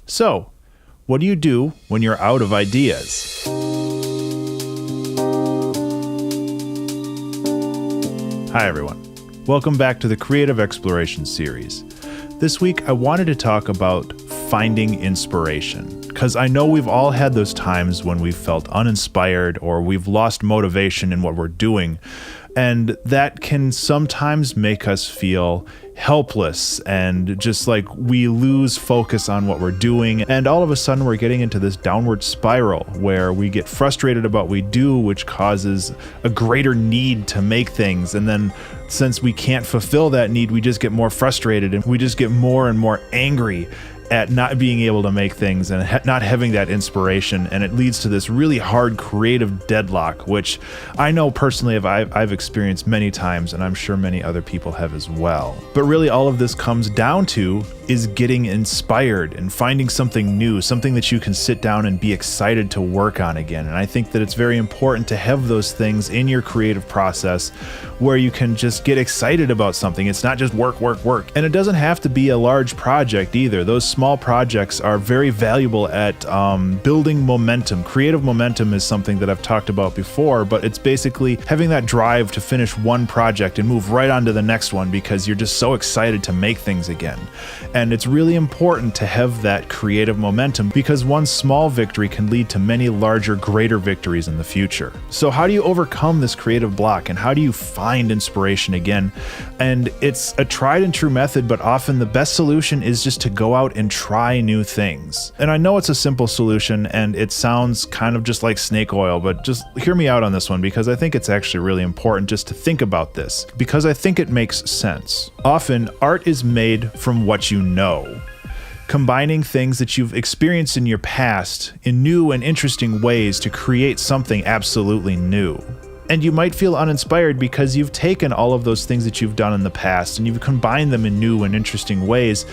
So, what do you do when you're out of ideas? Hi everyone. Welcome back to the Creative Exploration series. This week I wanted to talk about finding inspiration, because I know we've all had those times when we've felt uninspired or we've lost motivation in what we're doing, and that can sometimes make us feel helpless and just like we lose focus on what we're doing, and all of a sudden we're getting into this downward spiral where we get frustrated about what we do, which causes a greater need to make things, and then since we can't fulfill that need, we just get more frustrated and we just get more and more angry at not being able to make things and not having that inspiration, and it leads to this really hard creative deadlock, which I know personally I've experienced many times, and I'm sure many other people have as well. But really all of this comes down to is getting inspired and finding something new, something that you can sit down and be excited to work on again. And I think that it's very important to have those things in your creative process where you can just get excited about something. It's not just work. And it doesn't have to be a large project either. Those small projects are very valuable at building momentum. Creative momentum is something that I've talked about before, but it's basically having that drive to finish one project and move right on to the next one because you're just so excited to make things again. And it's really important to have that creative momentum because one small victory can lead to many larger, greater victories in the future. So how do you overcome this creative block, and how do you find inspiration again? And it's a tried and true method, but often the best solution is just to go out and try new things. And I know it's a simple solution and it sounds kind of just like snake oil, but just hear me out on this one because I think it's actually really important just to think about this because I think it makes sense. Often, art is made from what you know. Combining things that you've experienced in your past in new and interesting ways to create something absolutely new. And you might feel uninspired because you've taken all of those things that you've done in the past and you've combined them in new and interesting ways,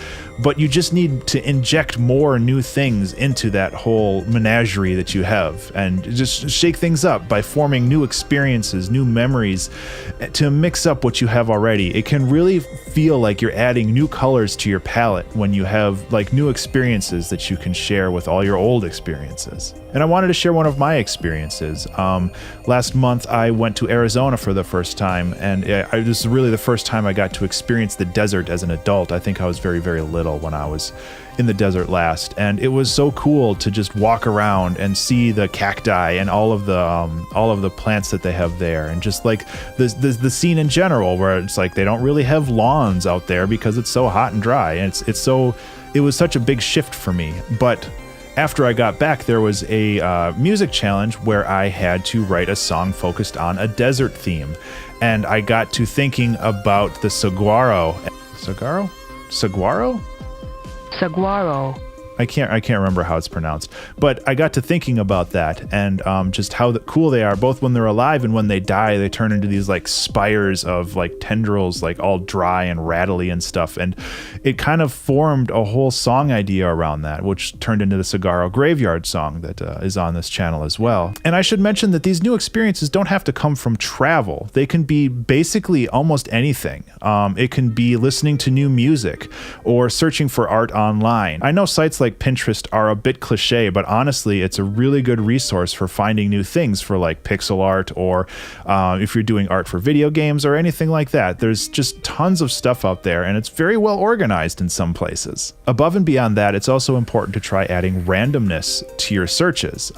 but you just need to inject more new things into that whole menagerie that you have and just shake things up by forming new experiences, new memories to mix up what you have already. It can really feel like you're adding new colors to your palette when you have like new experiences that you can share with all your old experiences. And I wanted to share one of my experiences. Last month, I went to Arizona for the first time, and this is really the first time I got to experience the desert as an adult. I think I was very, very little when I was in the desert last, and it was so cool to just walk around and see the cacti and all of the plants that they have there, and just like the scene in general, where it's like they don't really have lawns out there because it's so hot and dry, and it was such a big shift for me. But after I got back, there was a music challenge where I had to write a song focused on a desert theme. And I got to thinking about the saguaro. Saguaro? I can't remember how it's pronounced, but I got to thinking about that and just how cool they are, both when they're alive and when they die. They turn into these like spires of like tendrils, like all dry and rattly and stuff. And it kind of formed a whole song idea around that, which turned into the Saguaro Graveyard song that is on this channel as well. And I should mention that these new experiences don't have to come from travel. They can be basically almost anything. It can be listening to new music or searching for art online. I know sites like Pinterest are a bit cliche, but honestly, it's a really good resource for finding new things for like pixel art, or if you're doing art for video games or anything like that. There's just tons of stuff out there, and it's very well organized in some places. Above and beyond that, it's also important to try adding randomness to your searches.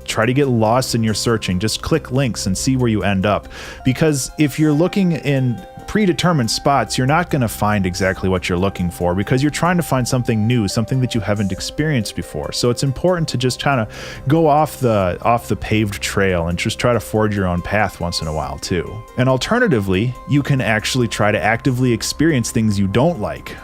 Try to get lost in your searching. Just click links and see where you end up. Because if you're looking in predetermined spots, you're not going to find exactly what you're looking for because you're trying to find something new, something that you haven't experienced before. So it's important to just kind of go off the paved trail and just try to forge your own path once in a while too. And alternatively, you can actually try to actively experience things you don't like.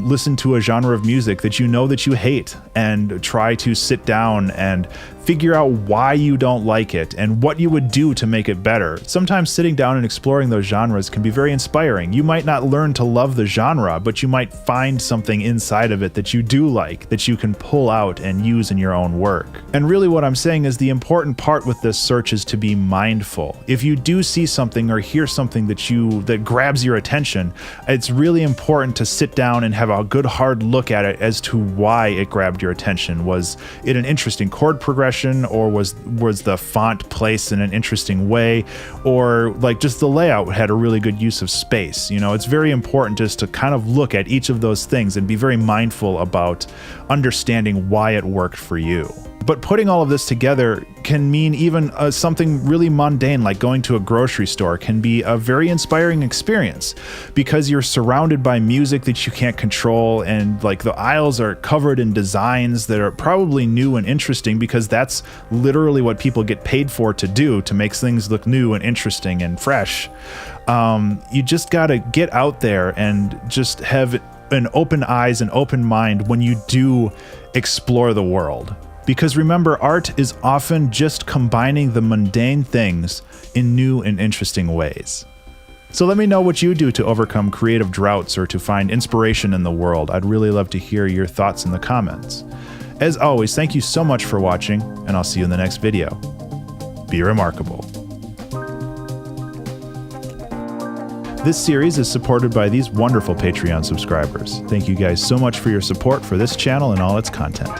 Listen to a genre of music that you know that you hate and try to sit down and figure out why you don't like it and what you would do to make it better. Sometimes sitting down and exploring those genres can be very inspiring. You might not learn to love the genre, but you might find something inside of it that you do like, that you can pull out and use in your own work. And really what I'm saying is the important part with this search is to be mindful. If you do see something or hear something that grabs your attention, it's really important to sit down and have a good hard look at it as to why it grabbed your attention. Was it an interesting chord progression, or was the font placed in an interesting way, or like just the layout had a really good use of space? It's very important just to kind of look at each of those things and be very mindful about understanding why it worked for you. But putting all of this together can mean even something really mundane like going to a grocery store can be a very inspiring experience, because you're surrounded by music that you can't control, and like the aisles are covered in designs that are probably new and interesting, because that's literally what people get paid for to do, to make things look new and interesting and fresh. You just gotta get out there and just have an open eyes and open mind when you do explore the world. Because remember, art is often just combining the mundane things in new and interesting ways. So let me know what you do to overcome creative droughts or to find inspiration in the world. I'd really love to hear your thoughts in the comments. As always, thank you so much for watching, and I'll see you in the next video. Be remarkable. This series is supported by these wonderful Patreon subscribers. Thank you guys so much for your support for this channel and all its content.